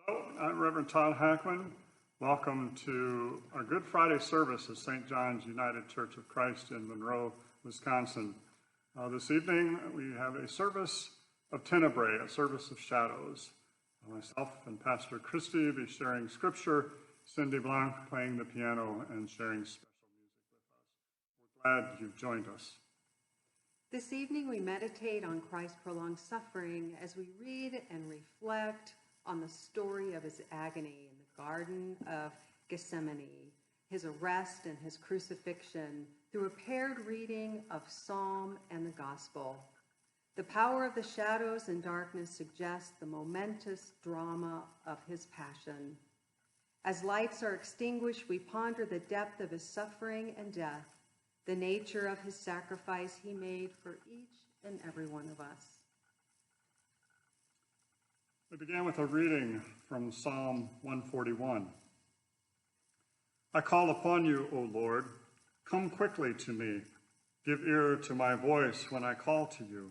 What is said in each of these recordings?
Hello, I'm Reverend Todd Hackman. Welcome to our Good Friday service at St. John's United Church of Christ in Monroe, Wisconsin. This evening we have a service of Tenebrae, a service of shadows. Myself and Pastor Christy will be sharing scripture, Cindy Blanc playing the piano and sharing special music with us. We're glad you've joined us. This evening we meditate on Christ's prolonged suffering as we read and reflect on the story of his agony in the Garden of Gethsemane, his arrest and his crucifixion through a paired reading of Psalm and the Gospel. The power of the shadows and darkness suggests the momentous drama of his passion. As lights are extinguished, we ponder the depth of his suffering and death, the nature of his sacrifice he made for each and every one of us. We began with a reading from Psalm 141. I call upon you, O Lord. Come quickly to me. Give ear to my voice when I call to you.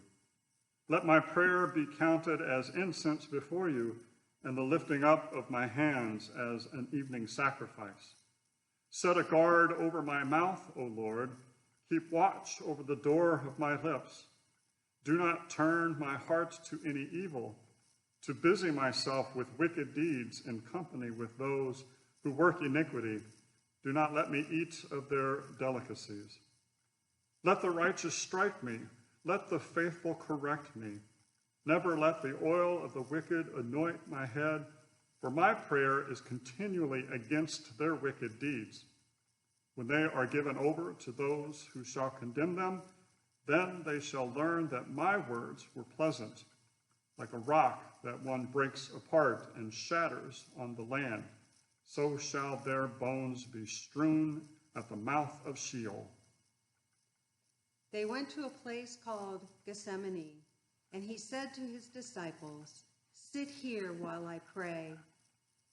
Let my prayer be counted as incense before you, and the lifting up of my hands as an evening sacrifice. Set a guard over my mouth, O Lord. Keep watch over the door of my lips. Do not turn my heart to any evil, to busy myself with wicked deeds in company with those who work iniquity. Do not let me eat of their delicacies. Let the righteous strike me. Let the faithful correct me. Never let the oil of the wicked anoint my head, for my prayer is continually against their wicked deeds. When they are given over to those who shall condemn them, then they shall learn that my words were pleasant, like a rock that one breaks apart and shatters on the land. So shall their bones be strewn at the mouth of Sheol. They went to a place called Gethsemane, and he said to his disciples, "Sit here while I pray."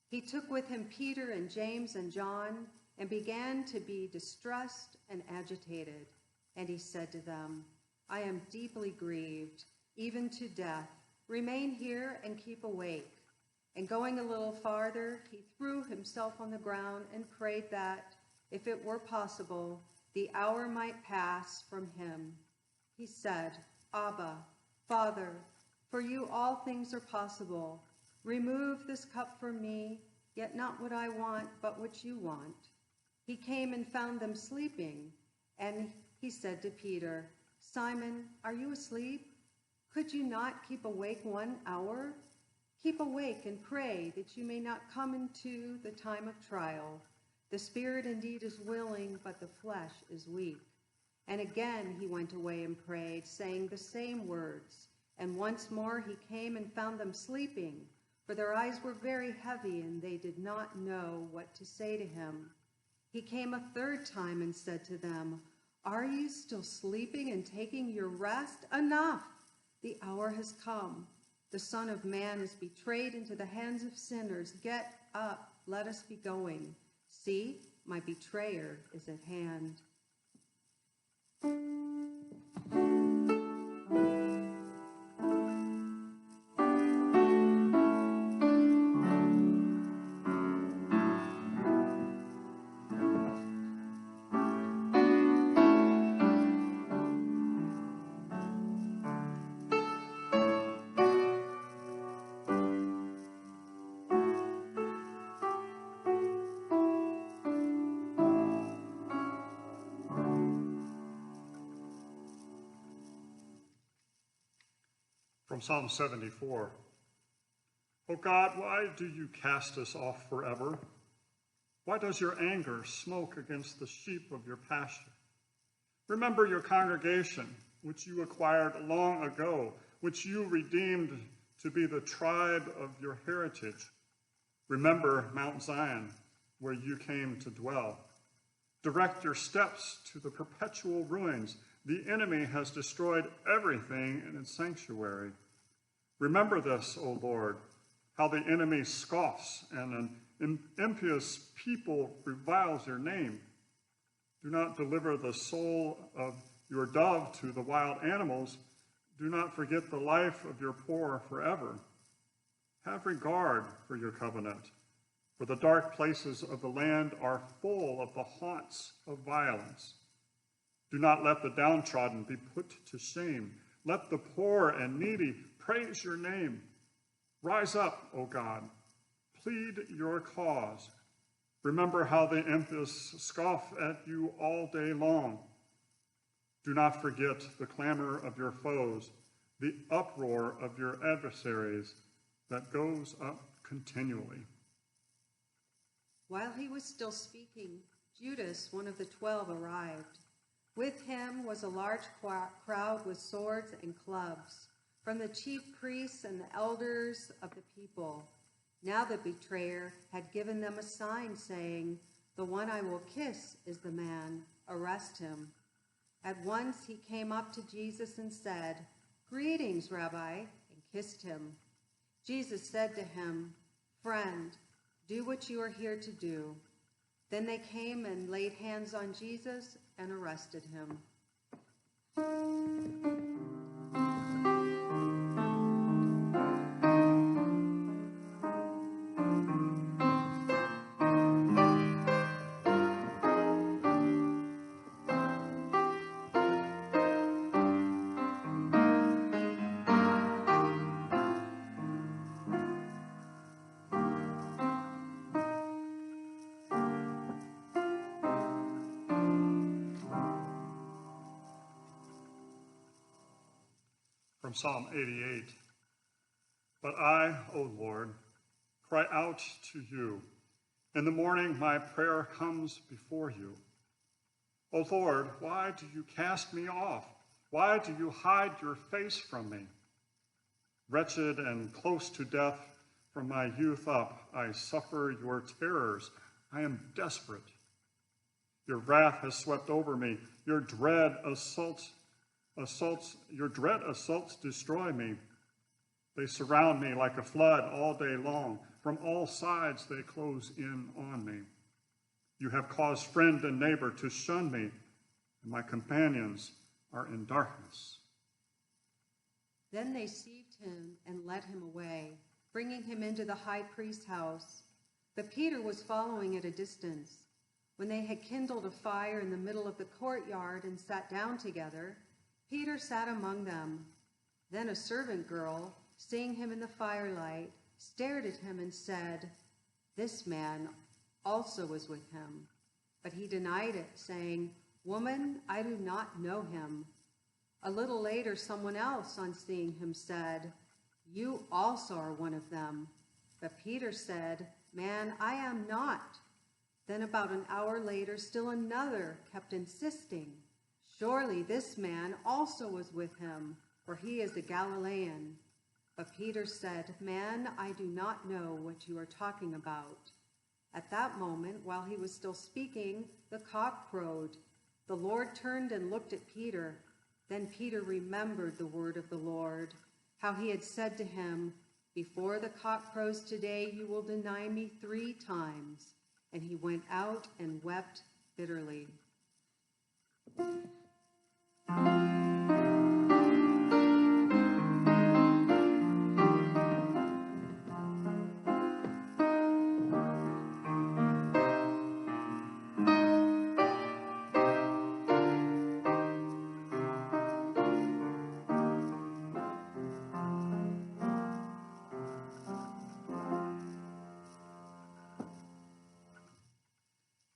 He took with him Peter and James and John and began to be distressed and agitated. And he said to them, "I am deeply grieved, even to death. Remain here and keep awake." And going a little farther, he threw himself on the ground and prayed that, if it were possible, the hour might pass from him. He said, "Abba, Father, for you all things are possible. Remove this cup from me, yet not what I want, but what you want." He came and found them sleeping, and he said to Peter, "Simon, are you asleep? Could you not keep awake 1 hour? Keep awake and pray that you may not come into the time of trial. The spirit indeed is willing, but the flesh is weak." And again he went away and prayed, saying the same words. And once more he came and found them sleeping, for their eyes were very heavy, and they did not know what to say to him. He came a third time and said to them, "Are you still sleeping and taking your rest? Enough! The hour has come. The Son of Man is betrayed into the hands of sinners. Get up, let us be going. See, my betrayer is at hand." From Psalm 74. O God, why do you cast us off forever? Why does your anger smoke against the sheep of your pasture? Remember your congregation, which you acquired long ago, which you redeemed to be the tribe of your heritage. Remember Mount Zion, where you came to dwell. Direct your steps to the perpetual ruins. The enemy has destroyed everything in its sanctuary. Remember this, O Lord, how the enemy scoffs and an impious people reviles your name. Do not deliver the soul of your dove to the wild animals. Do not forget the life of your poor forever. Have regard for your covenant, for the dark places of the land are full of the haunts of violence. Do not let the downtrodden be put to shame. Let the poor and needy praise your name. Rise up, O God, plead your cause. Remember how the impious scoff at you all day long. Do not forget the clamor of your foes, the uproar of your adversaries that goes up continually. While he was still speaking, Judas, one of the 12, arrived. With him was a large crowd with swords and clubs, from the chief priests and the elders of the people. Now the betrayer had given them a sign saying, "The one I will kiss is the man. Arrest him." At once he came up to Jesus and said, "Greetings, Rabbi," and kissed him. Jesus said to him, "Friend, do what you are here to do." Then they came and laid hands on Jesus and arrested him. From Psalm 88. But I, O Lord, cry out to you. In the morning my prayer comes before you. O Lord, why do you cast me off? Why do you hide your face from me? Wretched and close to death from my youth up, I suffer your terrors. I am desperate. Your wrath has swept over me. Your dread assaults destroy me. They surround me like a flood all day long. From all sides they close in on me. You have caused friend and neighbor to shun me, and my companions are in darkness. Then they seized him and led him away, bringing him into the high priest's house. But Peter was following at a distance. When they had kindled a fire in the middle of the courtyard and sat down together, Peter sat among them. Then a servant girl, seeing him in the firelight, stared at him and said, "This man also was with him." But he denied it, saying, "Woman, I do not know him." A little later, someone else, on seeing him, said, "You also are one of them." But Peter said, "Man, I am not." Then about an hour later, still another kept insisting, "Surely this man also was with him, for he is a Galilean." But Peter said, "Man, I do not know what you are talking about." At that moment, while he was still speaking, the cock crowed. The Lord turned and looked at Peter. Then Peter remembered the word of the Lord, how he had said to him, "Before the cock crows today, you will deny me 3 times." And he went out and wept bitterly.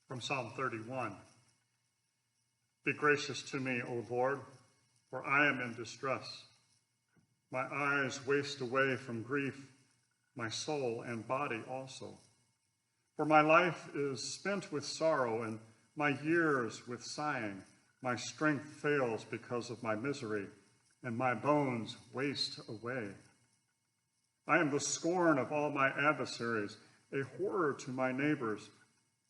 From Psalm 31. Be gracious to me, O Lord, for I am in distress. My eyes waste away from grief, my soul and body also. For my life is spent with sorrow, and my years with sighing. My strength fails because of my misery, and my bones waste away. I am the scorn of all my adversaries, a horror to my neighbors,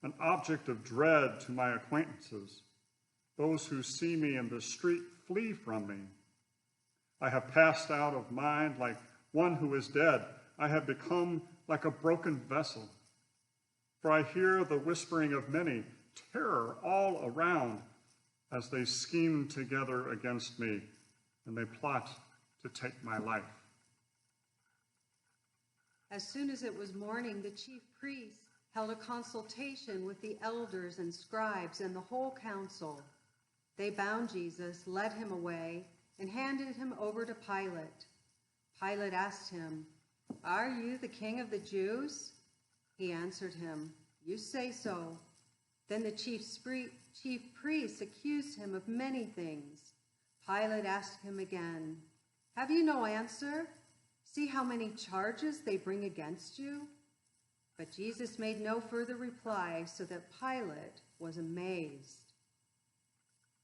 an object of dread to my acquaintances. Those who see me in the street flee from me. I have passed out of mind like one who is dead. I have become like a broken vessel. For I hear the whispering of many, terror all around, as they scheme together against me, and they plot to take my life. As soon as it was morning, the chief priests held a consultation with the elders and scribes and the whole council. They bound Jesus, led him away, and handed him over to Pilate. Pilate asked him, "Are you the king of the Jews?" He answered him, "You say so." Then the chief priests accused him of many things. Pilate asked him again, "Have you no answer? See how many charges they bring against you?" But Jesus made no further reply, so that Pilate was amazed.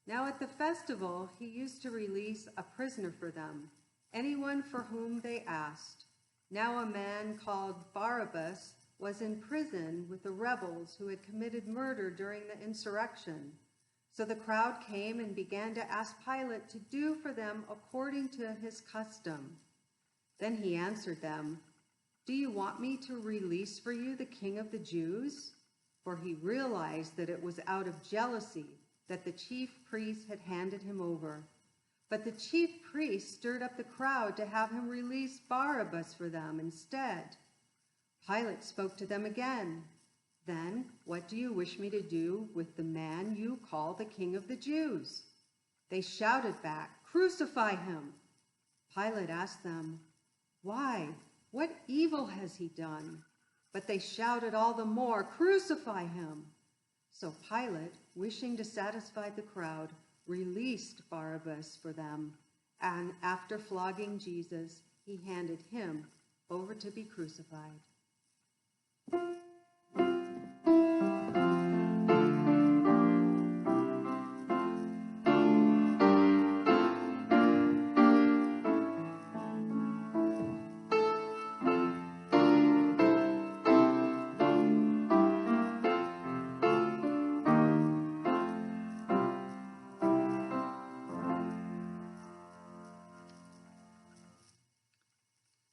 Now at the festival, he used to release a prisoner for them, anyone for whom they asked. Now a man called Barabbas was in prison with the rebels who had committed murder during the insurrection. So the crowd came and began to ask Pilate to do for them according to his custom. Then he answered them, "Do you want me to release for you the king of the Jews?" For he realized that it was out of jealousy that the chief priests had handed him over. But the chief priests stirred up the crowd to have him release Barabbas for them instead. Pilate spoke to them again. "Then what do you wish me to do with the man you call the king of the Jews?" They shouted back, "Crucify him!" Pilate asked them, "Why? What evil has he done?" But they shouted all the more, "Crucify him!" So Pilate, wishing to satisfy the crowd, released Barabbas for them, and after flogging Jesus, he handed him over to be crucified.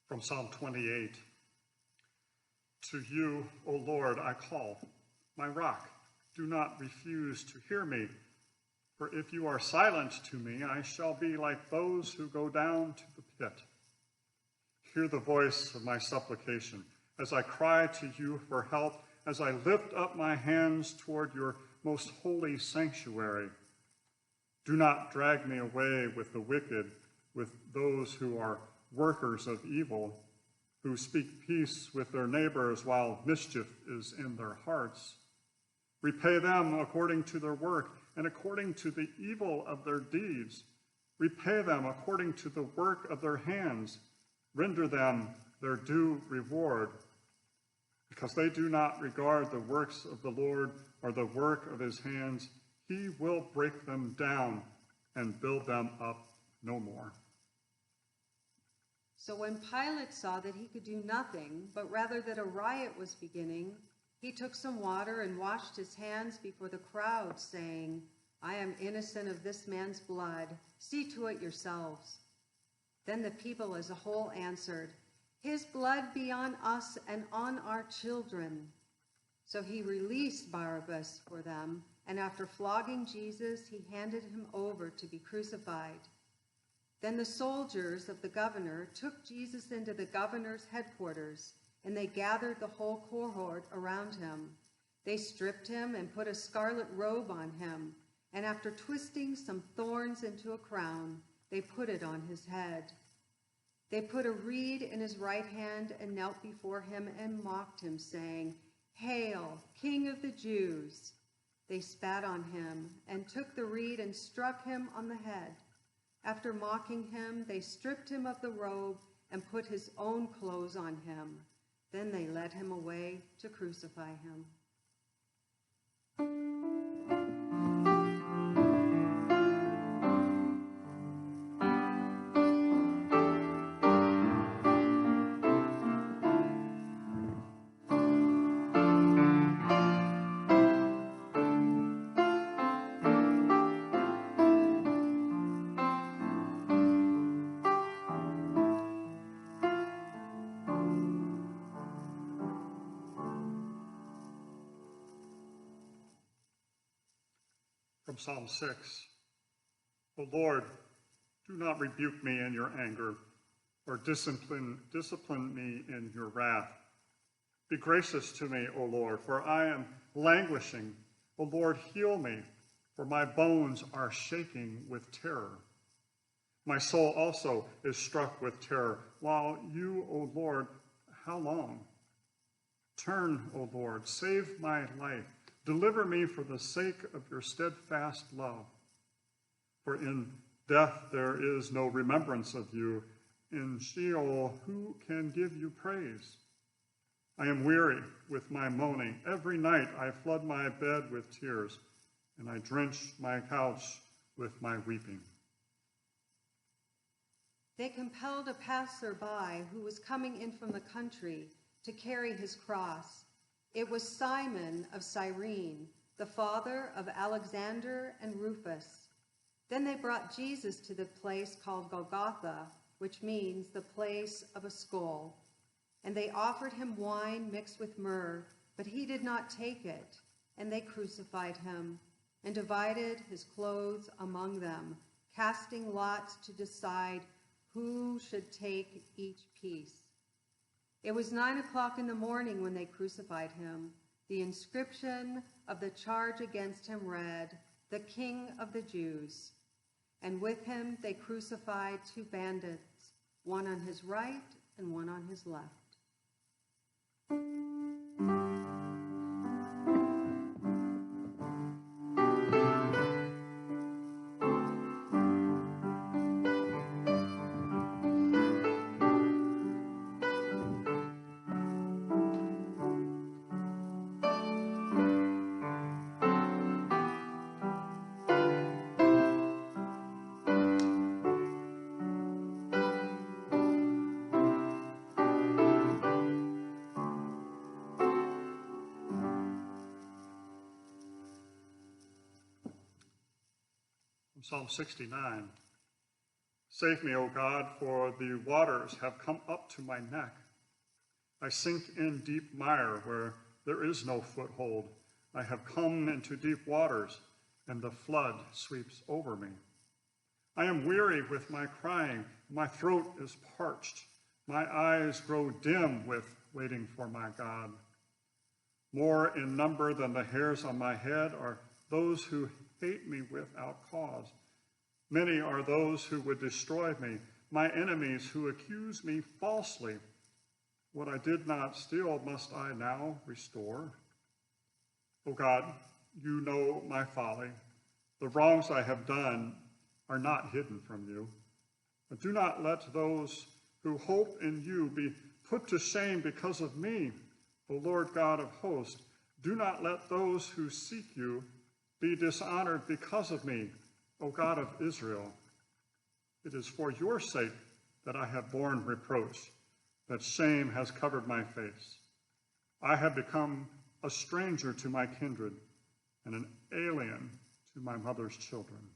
From Psalm 28. To you, O Lord, I call, my rock. Do not refuse to hear me. For if you are silent to me, I shall be like those who go down to the pit. Hear the voice of my supplication as I cry to you for help, as I lift up my hands toward your most holy sanctuary. Do not drag me away with the wicked, with those who are workers of evil, who speak peace with their neighbors while mischief is in their hearts. Repay them according to their work and according to the evil of their deeds. Repay them according to the work of their hands. Render them their due reward. Because they do not regard the works of the Lord or the work of his hands, he will break them down and build them up no more. So when Pilate saw that he could do nothing, but rather that a riot was beginning, he took some water and washed his hands before the crowd, saying, "I am innocent of this man's blood. See to it yourselves." Then the people as a whole answered, "His blood be on us and on our children." So he released Barabbas for them, and after flogging Jesus, he handed him over to be crucified. Then the soldiers of the governor took Jesus into the governor's headquarters, and they gathered the whole cohort around him. They stripped him and put a scarlet robe on him, and after twisting some thorns into a crown, they put it on his head. They put a reed in his right hand and knelt before him and mocked him, saying, "Hail, King of the Jews!" They spat on him and took the reed and struck him on the head. After mocking him, they stripped him of the robe and put his own clothes on him. Then they led him away to crucify him. From Psalm 6. O Lord, do not rebuke me in your anger, or discipline me in your wrath. Be gracious to me, O Lord, for I am languishing. O Lord, heal me, for my bones are shaking with terror. My soul also is struck with terror. While you, O Lord, how long? Turn, O Lord, save my life. Deliver me for the sake of your steadfast love. For in death there is no remembrance of you. In Sheol, who can give you praise? I am weary with my moaning. Every night I flood my bed with tears, and I drench my couch with my weeping. They compelled a passerby who was coming in from the country to carry his cross. It was Simon of Cyrene, the father of Alexander and Rufus. Then they brought Jesus to the place called Golgotha, which means the place of a skull. And they offered him wine mixed with myrrh, but he did not take it. And they crucified him and divided his clothes among them, casting lots to decide who should take each piece. It was 9 o'clock in the morning when they crucified him. The inscription of the charge against him read, "The King of the Jews." And with him they crucified 2 bandits, one on his right and one on his left. Psalm 69. Save me, O God, for the waters have come up to my neck. I sink in deep mire where there is no foothold. I have come into deep waters, and the flood sweeps over me. I am weary with my crying. My throat is parched. My eyes grow dim with waiting for my God. More in number than the hairs on my head are those who hate me without cause. Many are those who would destroy me, my enemies who accuse me falsely. What I did not steal must I now restore? O God, you know my folly. The wrongs I have done are not hidden from you. But do not let those who hope in you be put to shame because of me, O Lord God of hosts. Do not let those who seek you be dishonored because of me, O God of Israel. It is for your sake that I have borne reproach, that shame has covered my face. I have become a stranger to my kindred and an alien to my mother's children.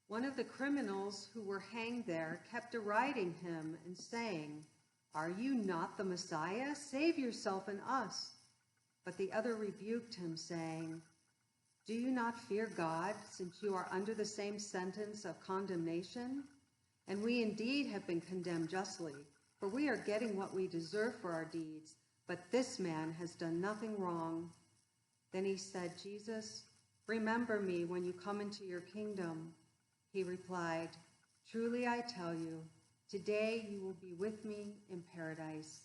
One of the criminals who were hanged there kept deriding him and saying, "Are you not the Messiah? Save yourself and us." But the other rebuked him, saying, "Do you not fear God, since you are under the same sentence of condemnation? And we indeed have been condemned justly, for we are getting what we deserve for our deeds, but this man has done nothing wrong." Then he said, "Jesus, remember me when you come into your kingdom." He replied, "Truly I tell you, today you will be with me in paradise."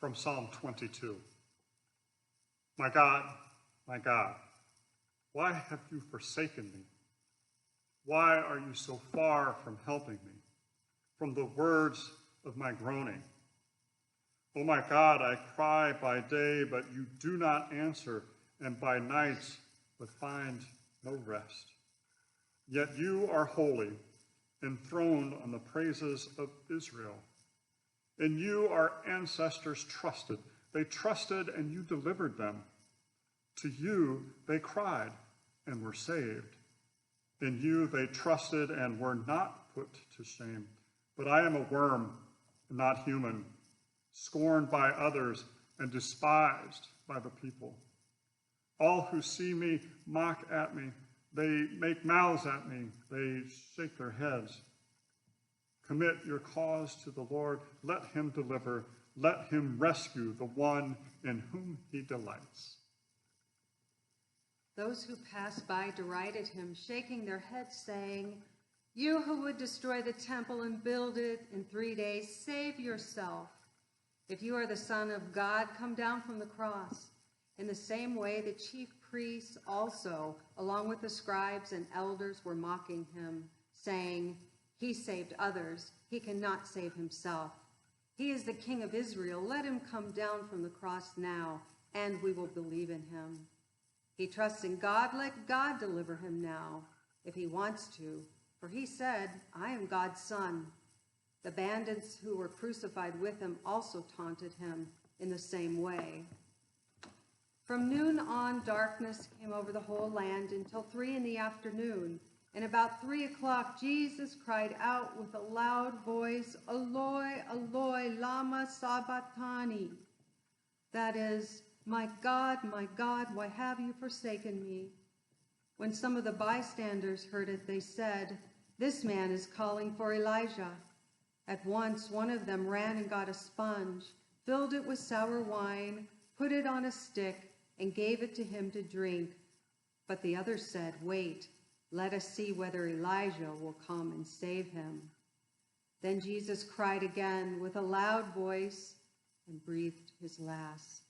From Psalm 22. My God, why have you forsaken me? Why are you so far from helping me, from the words of my groaning? O my God, I cry by day, but you do not answer, and by night, but find no rest. Yet you are holy, enthroned on the praises of Israel. In you our ancestors trusted. They trusted, and you delivered them. To you they cried, and were saved. In you they trusted, and were not put to shame. But I am a worm, not human, scorned by others, and despised by the people. All who see me mock at me. They make mouths at me. They shake their heads. Commit your cause to the Lord. Let him deliver. Let him rescue the one in whom he delights. Those who passed by derided him, shaking their heads, saying, "You who would destroy the temple and build it in 3 days, save yourself. If you are the Son of God, come down from the cross." In the same way, the chief priests also, along with the scribes and elders, were mocking him, saying, "He saved others. He cannot save himself. He is the King of Israel. Let him come down from the cross now, and we will believe in him. He trusts in God. Let God deliver him now, if he wants to. For he said, 'I am God's son.'" The bandits who were crucified with him also taunted him in the same way. From noon on, darkness came over the whole land until 3 p.m, and about 3 o'clock, Jesus cried out with a loud voice, "Eloi, Eloi, lama sabachthani?" That is, my God, why have you forsaken me?" When some of the bystanders heard it, they said, "This man is calling for Elijah." At once, one of them ran and got a sponge, filled it with sour wine, put it on a stick, and gave it to him to drink. But the others said, "Wait, let us see whether Elijah will come and save him." Then Jesus cried again with a loud voice and breathed his last.